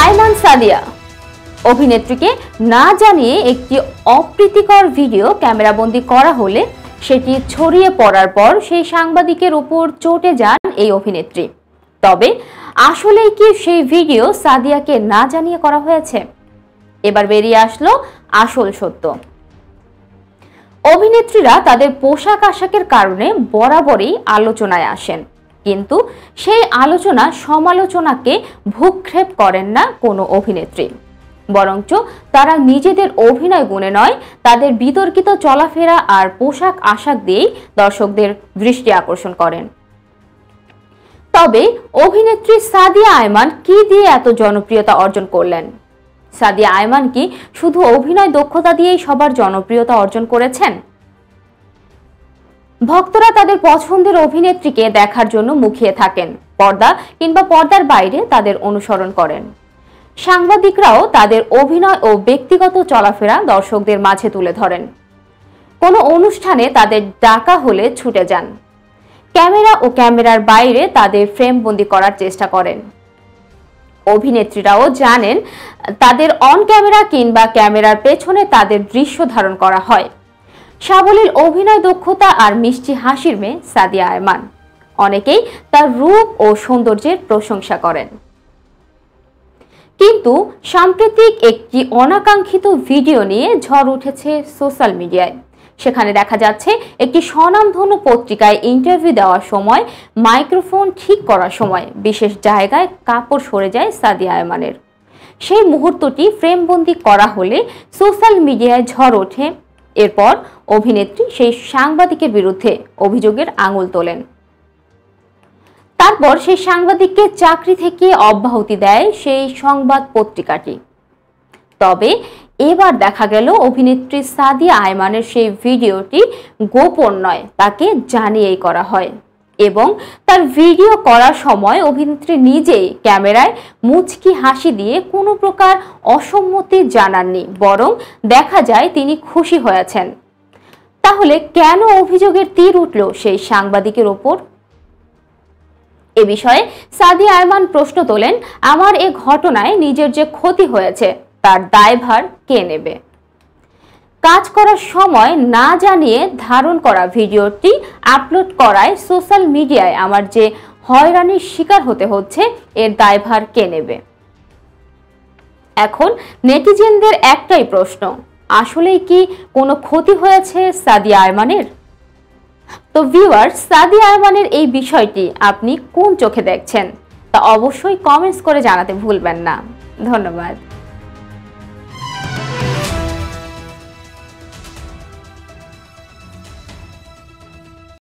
আয়মান সাদিয়া অভিনেত্রীকে না জানিয়ে একটি অপ্রীতিকর ভিডিও ক্যামেরাবন্দি করা হলে সেটি ছড়িয়ে পড়ার পর সেই সাংবাদিকের উপর চটে যান এই অভিনেত্রী। তবে আসলেই কি সেই ভিডিও সাদিয়াকে না জানিয়ে করা হয়েছে? এবার বেরিয়ে আসলো আসল সত্য। অভিনেত্রীরা তাদের পোশাক আশাকের কারণে বরাবরই আলোচনায় আসেন, কিন্তু সেই আলোচনা সমালোচনাকে ভ্রুক্ষেপ করেন না কোনো অভিনেত্রী, বরঞ্চ তারা নিজেদের অভিনয় গুণে নয়, তাদের বিতর্কিত চলাফেরা আর পোশাক আশাক দিয়েই দর্শকদের দৃষ্টি আকর্ষণ করেন। তবে অভিনেত্রী সাদিয়া আয়মান কি দিয়ে এত জনপ্রিয়তা অর্জন করলেন? সাদিয়া আয়মান কি শুধু অভিনয় দক্ষতা দিয়েই সবার জনপ্রিয়তা অর্জন করেছেন? ভক্তরা তাদের পছন্দের অভিনেত্রীকে দেখার জন্য মুখিয়ে থাকেন, পর্দা কিংবা পর্দার বাইরে তাদের অনুসরণ করেন। সাংবাদিকরাও তাদের অভিনয় ও ব্যক্তিগত চলাফেরা দর্শকদের মাঝে তুলে ধরেন। কোনো অনুষ্ঠানে তাদের ডাকা হলে ছুটে যান, ক্যামেরা ও ক্যামেরার বাইরে তাদের ফ্রেমবন্দি করার চেষ্টা করেন। অভিনেত্রীরাও জানেন তাদের অন ক্যামেরা কিংবা ক্যামেরার পেছনে তাদের দৃশ্য ধারণ করা হয়। সাবলীল অভিনয় দক্ষতা আর মিষ্টি হাসির মেয়ে সাদিয়া আয়মান। অনেকেই তার রূপ ও সৌন্দর্যের প্রশংসা করেন। কিন্তু সাম্প্রতিক একটি অনাকাঙ্ক্ষিত ভিডিও নিয়ে ঝড় উঠেছে সোশ্যাল মিডিয়ায়। সেখানে দেখা যাচ্ছে একটি স্বনামধন্য পত্রিকায় ইন্টারভিউ দেওয়ার সময় মাইক্রোফোন ঠিক করার সময় বিশেষ জায়গায় কাপড় সরে যায় সাদিয়া আয়মানের। সেই মুহূর্তটি ফ্রেমবন্দি করা হলে সোশ্যাল মিডিয়ায় ঝড় ওঠে। এরপর অভিনেত্রী সেই সাংবাদিকের বিরুদ্ধে অভিযোগের আঙুল তোলেন। তারপর সেই সাংবাদিককে চাকরি থেকে অব্যাহতি দেয় সেই সংবাদ পত্রিকাটি। তবে এবার দেখা গেল অভিনেত্রী সাদিয়া আয়মানের সেই ভিডিওটি গোপন নয়, তাকে জানিয়েই করা হয় এবং তার ভিডিও করার সময় অভিনেত্রী নিজেই ক্যামেরায় মুচকি হাসি দিয়ে কোনো প্রকার অসম্মতি জানাননি, বরং দেখা যায় তিনি খুশি হয়েছেন। তাহলে কেন অভিযোগের তীর উঠল সেই সাংবাদিকের ওপর? এ বিষয়ে সাদিয়া আয়মান প্রশ্ন তোলেন, আমার এ ঘটনায় নিজের যে ক্ষতি হয়েছে তার দায়ভার কে নেবে? কাজ করার সময় না জানিয়ে ধারণ করা ভিডিওটি আপলোড করায় সোশ্যাল মিডিয়ায় আমার যে হয়রানির শিকার হতে হচ্ছে এর দায়ভার কে নেবে? এখন নেটিজেনদের একটাই প্রশ্ন, আসলেই কি কোনো ক্ষতি হয়েছে সাদিয়া আয়মানের? তো ভিউয়ার্স, সাদিয়া আয়মানের এই বিষয়টি আপনি কোন চোখে দেখছেন তা অবশ্যই কমেন্টস করে জানাতে ভুলবেন না। ধন্যবাদ।